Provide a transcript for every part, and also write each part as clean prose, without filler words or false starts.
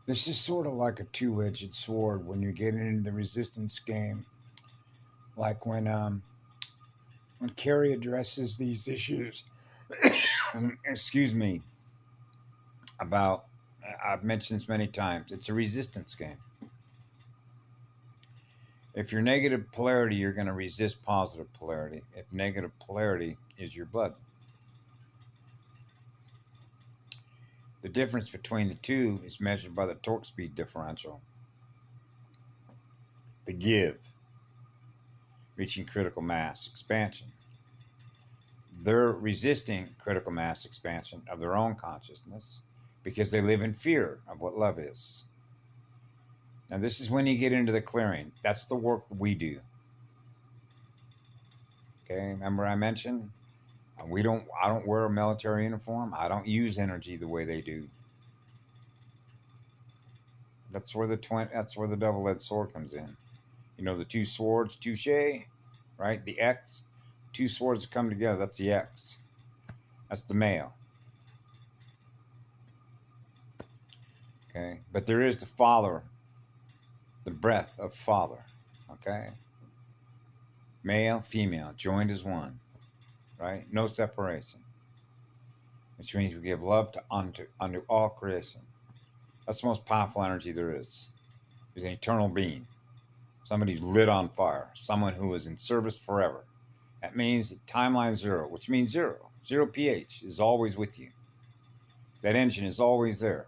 This is sort of like a two-edged sword when you're getting into the resistance game. Like when Carrie addresses these issues, excuse me, about I've mentioned this many times. It's a resistance game. If you're negative polarity, you're going to resist positive polarity. If negative polarity is your blood, the difference between the two is measured by the torque speed differential. The give, reaching critical mass expansion. They're resisting critical mass expansion of their own consciousness because they live in fear of what love is. Now, this is when you get into the clearing. That's the work that we do. Okay, remember I mentioned I don't wear a military uniform. I don't use energy the way they do. That's where the double-edged sword comes in. You know, the two swords, touche, right? The X, two swords that come together. That's the X. That's the male. Okay, but there is the father, the breath of father. Okay, male, female, joined as one. Right, no separation, which means we give love to unto all creation. That's the most powerful energy there is. He's an eternal being. Somebody who's lit on fire. Someone who is in service forever. That means that timeline zero, which means zero. Zero pH is always with you. That engine is always there.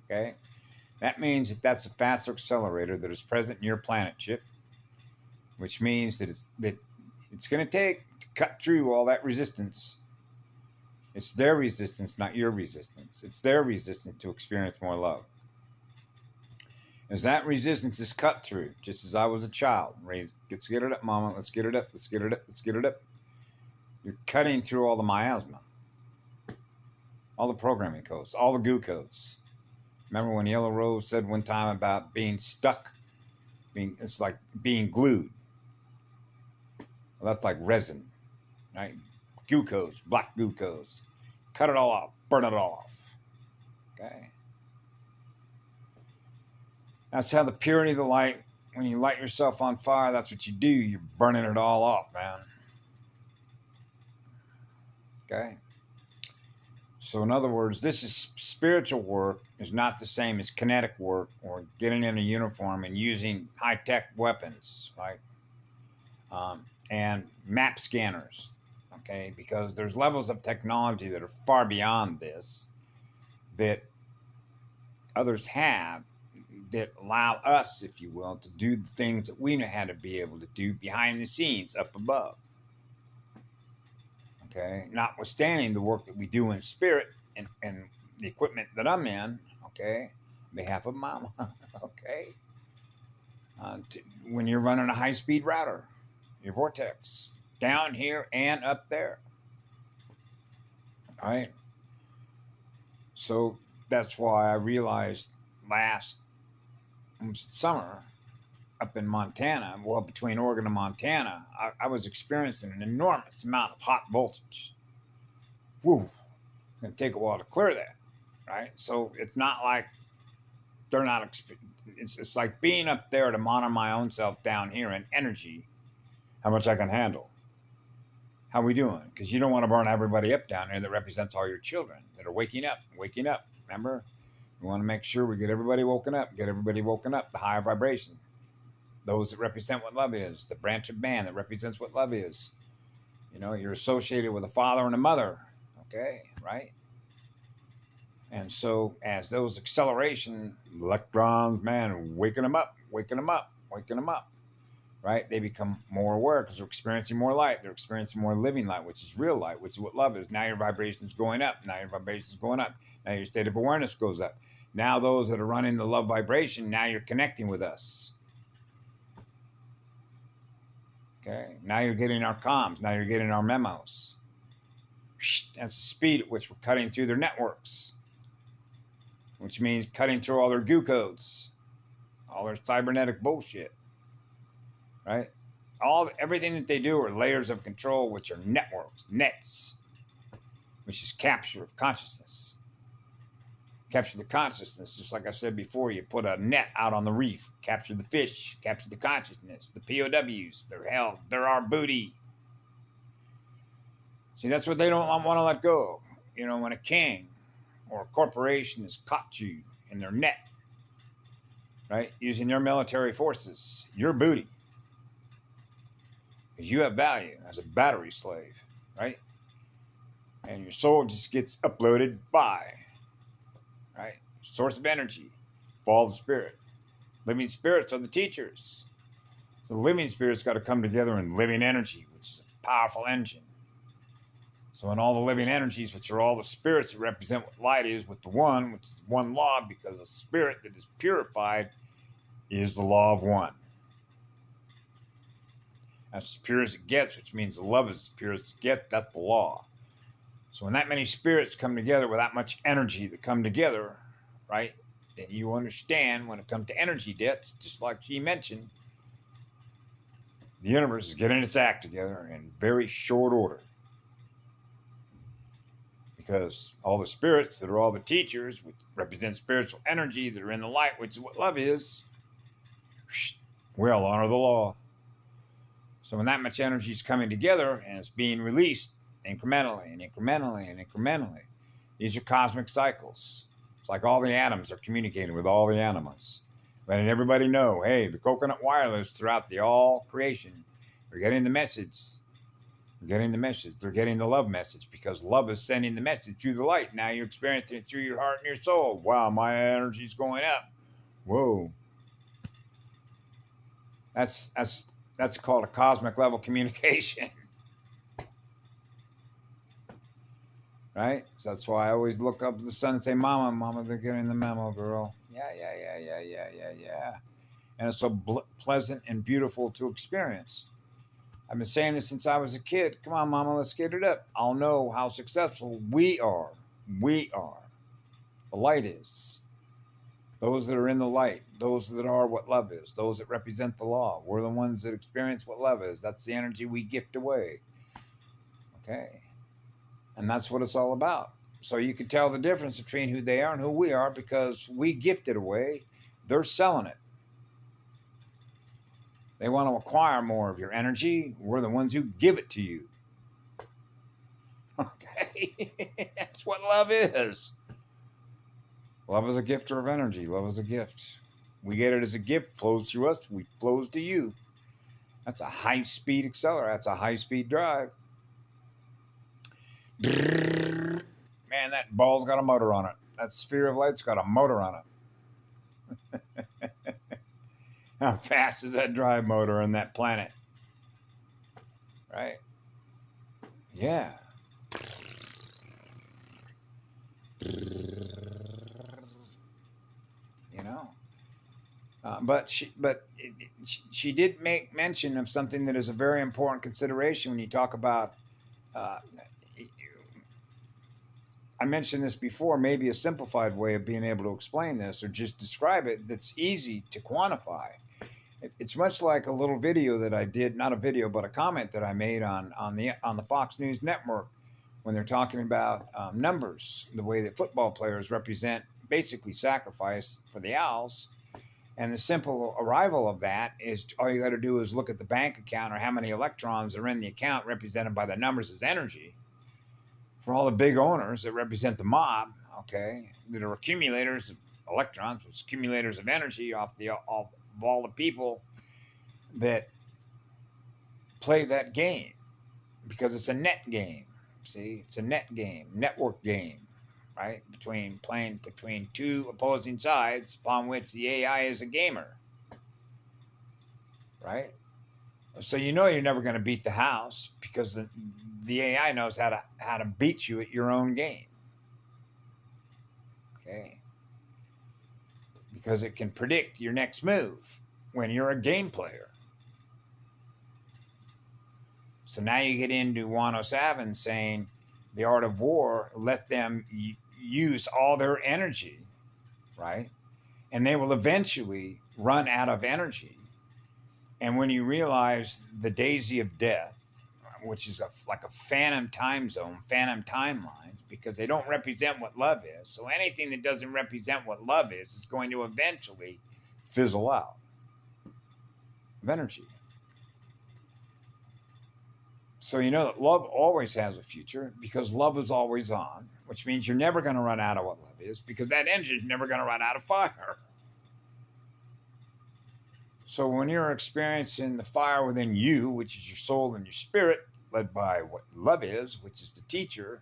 Okay? That means that that's a faster accelerator that is present in your planet chip, which means that it's going to take to cut through all that resistance. It's their resistance, not your resistance. It's their resistance to experience more love. As that resistance is cut through, just as I was a child, let's get it up, mama, let's get it up, let's get it up, let's get it up. You're cutting through all the miasma, all the programming codes, all the goo codes. Remember when Yellow Rose said one time about being stuck? It's like being glued. Well, that's like resin, right? Goo codes, black goo codes. Cut it all off, burn it all off. Okay? That's how the purity of the light, when you light yourself on fire, that's what you do. You're burning it all off, man. Okay? So in other words, this is spiritual work is not the same as kinetic work or getting in a uniform and using high-tech weapons, right? And map scanners, okay? Because there's levels of technology that are far beyond this that others have that allow us, if you will, to do the things that we know how to be able to do behind the scenes up above. Okay, notwithstanding the work that we do in spirit and the equipment that I'm in, okay, on behalf of Mama, okay, when you're running a high-speed router, your vortex, down here and up there, all right? So that's why I realized last summer up in Montana, well, between Oregon and Montana, I was experiencing an enormous amount of hot voltage. Woo, it's going to take a while to clear that, right? So it's not like they're not, it's like being up there to monitor my own self down here in energy, how much I can handle. How we doing? Because you don't want to burn everybody up down there that represents all your children that are waking up, remember? We want to make sure we get everybody woken up, the higher vibration. Those that represent what love is, the branch of man that represents what love is. You know, you're associated with a father and a mother, okay, right? And so as those acceleration electrons, man, waking them up, right? They become more aware because they're experiencing more light. They're experiencing more living light, which is real light, which is what love is. Now your vibration is going up. Now your state of awareness goes up. Now those that are running the love vibration, now you're connecting with us. Okay, now you're getting our comms. Now you're getting our memos. That's the speed at which we're cutting through their networks, which means cutting through all their goo codes, all their cybernetic bullshit, right? Everything that they do are layers of control, which are networks, nets, which is capture of consciousness. Capture the consciousness. Just like I said before, you put a net out on the reef. Capture the fish. Capture the consciousness. The POWs. They're hell. They're our booty. See, that's what they don't want to let go of. You know, when a king or a corporation has caught you in their net, right, using their military forces, your booty, because you have value as a battery slave, right? And your soul just gets uploaded by, right? Source of energy, fall of spirit. Living spirits are the teachers. So the living spirits got to come together in living energy, which is a powerful engine. So in all the living energies, which are all the spirits that represent what light is, with the one, which is one law, because the spirit that is purified is the law of one. That's as pure as it gets, which means the love is as pure as it gets. That's the law. So when that many spirits come together with that much energy that come together, right, then you understand when it comes to energy debts, just like she mentioned, the universe is getting its act together in very short order. Because all the spirits that are all the teachers, which represent spiritual energy that are in the light, which is what love is, will honor the law. So when that much energy is coming together and it's being released incrementally and incrementally and incrementally, these are cosmic cycles. It's like all the atoms are communicating with all the animals, letting everybody know, hey, the coconut wireless throughout the all creation, they're getting the message. They're getting the message. They're getting the love message, because love is sending the message through the light. Now you're experiencing it through your heart and your soul. Wow, my energy's going up. Whoa. That's called a cosmic level communication. Right? So that's why I always look up at the sun and say, Mama, they're getting the memo, girl. Yeah. And it's so pleasant and beautiful to experience. I've been saying this since I was a kid. Come on, Mama, let's get it up. I'll know how successful we are. We are. The light is. Those that are in the light. Those that are what love is. Those that represent the law. We're the ones that experience what love is. That's the energy we gift away. Okay? And that's what it's all about. So you can tell the difference between who they are and who we are, because we gift it away. They're selling it. They want to acquire more of your energy. We're the ones who give it to you. Okay? That's what love is. Love is a gifter of energy. Love is a gift. We get it as a gift, flows through us, we flows to you. That's a high-speed accelerator. That's a high-speed drive. Man, that ball's got a motor on it. That sphere of light's got a motor on it. How fast is that drive motor on that planet? Right? Yeah. You know? But she did make mention of something that is a very important consideration when you talk about, I mentioned this before, maybe a simplified way of being able to explain this or just describe it that's easy to quantify. It's much like a little video that I did, not a video, but a comment that I made on the Fox News network when they're talking about numbers, the way that football players represent basically sacrifice for the Owls. And the simple arrival of that is all you got to do is look at the bank account or how many electrons are in the account represented by the numbers as energy. For all the big owners that represent the mob, okay, that are accumulators of electrons, which accumulators of energy of all the people that play that game, because it's a net game. See, it's a net game, network game, right? Between two opposing sides upon which the AI is a gamer, right? So you know you're never going to beat the house, because the AI knows how to beat you at your own game. Okay. Because it can predict your next move when you're a game player. So now you get into 107 saying the art of war, let them use all their energy, right? And they will eventually run out of energy. And when you realize the daisy of death, which is like a phantom time zone, phantom timelines, because they don't represent what love is. So anything that doesn't represent what love is going to eventually fizzle out of energy. So you know that love always has a future because love is always on, which means you're never going to run out of what love is because that engine's never going to run out of fire. So when you're experiencing the fire within you, which is your soul and your spirit, led by what love is, which is the teacher,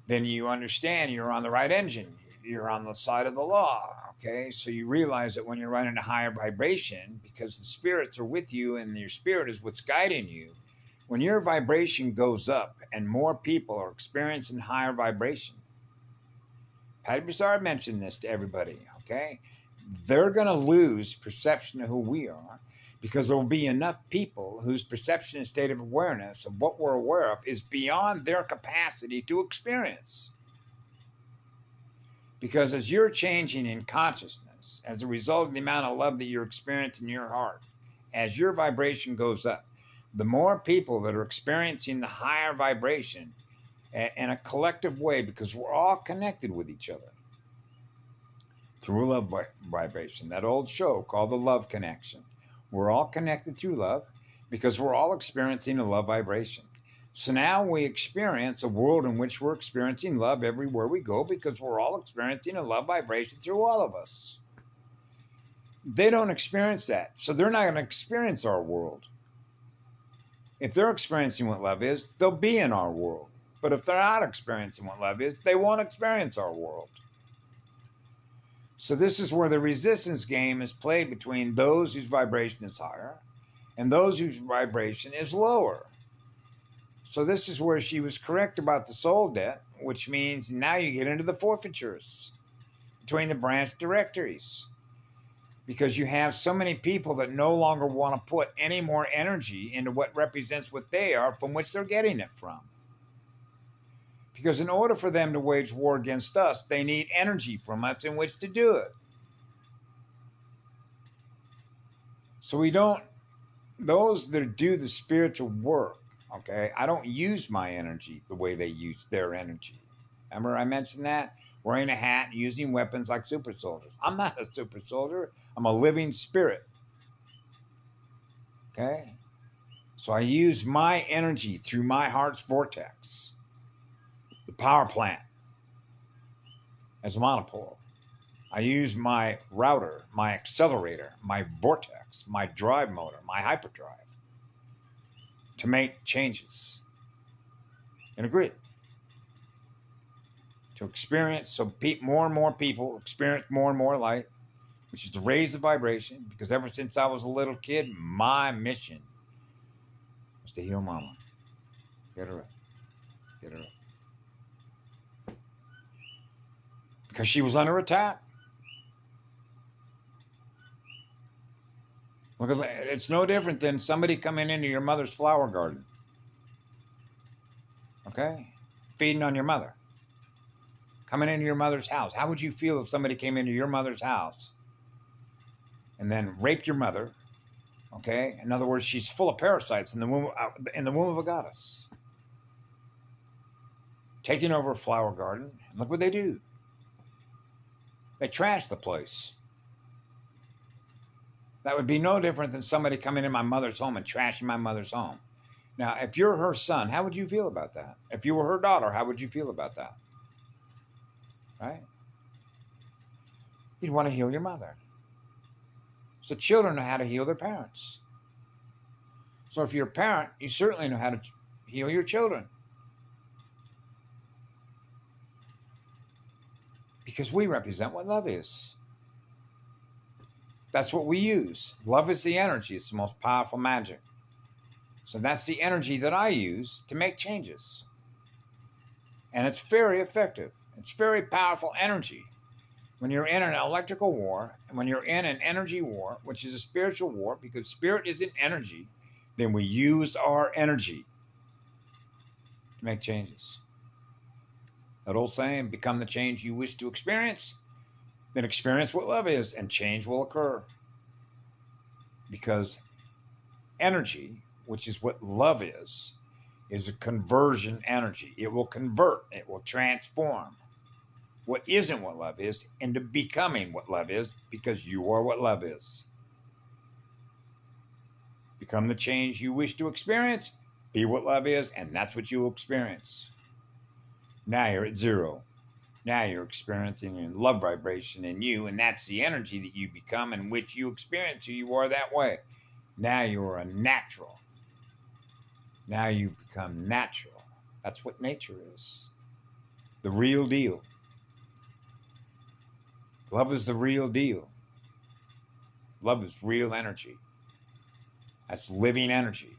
then you understand you're on the right engine. You're on the side of the law, okay? So you realize that when you're running a higher vibration, because the spirits are with you and your spirit is what's guiding you, when your vibration goes up and more people are experiencing higher vibration, Patty Broussard mentioned this to everybody, okay? They're going to lose perception of who we are because there will be enough people whose perception and state of awareness of what we're aware of is beyond their capacity to experience. Because as you're changing in consciousness, as a result of the amount of love that you're experiencing in your heart, as your vibration goes up, the more people that are experiencing the higher vibration in a collective way, because we're all connected with each other through love vibration. That old show called The Love Connection. We're all connected through love because we're all experiencing a love vibration. So now we experience a world in which we're experiencing love everywhere we go because we're all experiencing a love vibration through all of us. They don't experience that, so they're not going to experience our world. If they're experiencing what love is, they'll be in our world. But if they're not experiencing what love is, they won't experience our world. So this is where the resistance game is played between those whose vibration is higher and those whose vibration is lower. So this is where she was correct about the soul debt, which means now you get into the forfeitures between the branch directories. Because you have so many people that no longer want to put any more energy into what represents what they are from which they're getting it from. Because in order for them to wage war against us, they need energy from us in which to do it. So we don't, those that do the spiritual work, okay, I don't use my energy the way they use their energy. Remember I mentioned that? Wearing a hat and using weapons like super soldiers. I'm not a super soldier. I'm a living spirit. Okay? So I use my energy through my heart's vortex, the power plant, as a monopole. I use my router, my accelerator, my vortex, my drive motor, my hyperdrive to make changes in a grid. To experience, so more and more people experience more and more light, which is to raise the vibration, because ever since I was a little kid, my mission was to heal Mama. Get her up. Get her up. Because she was under attack. Look at, it's no different than somebody coming into your mother's flower garden. Okay? Feeding on your mother. Coming into your mother's house. How would you feel if somebody came into your mother's house and then raped your mother? Okay? In other words, she's full of parasites in the womb of a goddess. Taking over a flower garden. And look what they do. They trash the place. That would be no different than somebody coming in my mother's home and trashing my mother's home. Now, if you're her son, how would you feel about that? If you were her daughter, how would you feel about that? Right? You'd want to heal your mother. So children know how to heal their parents. So if you're a parent, you certainly know how to heal your children. Because we represent what love is. That's what we use. Love is the energy. It's the most powerful magic. So that's the energy that I use to make changes. And it's very effective. It's very powerful energy. When you're in an electrical war, and when you're in an energy war, which is a spiritual war, because spirit is an energy, then we use our energy to make changes. That old saying, become the change you wish to experience, then experience what love is, and change will occur. Because energy, which is what love is is a conversion energy. It will convert, it will transform what isn't what love is into becoming what love is, because you are what love is. Become the change you wish to experience, be what love is, and that's what you will experience. Now you're at zero. Now you're experiencing a love vibration in you, and that's the energy that you become in which you experience who you are that way. Now you're a natural. Now you become natural. That's what nature is. The real deal. Love is the real deal. Love is real energy. That's living energy.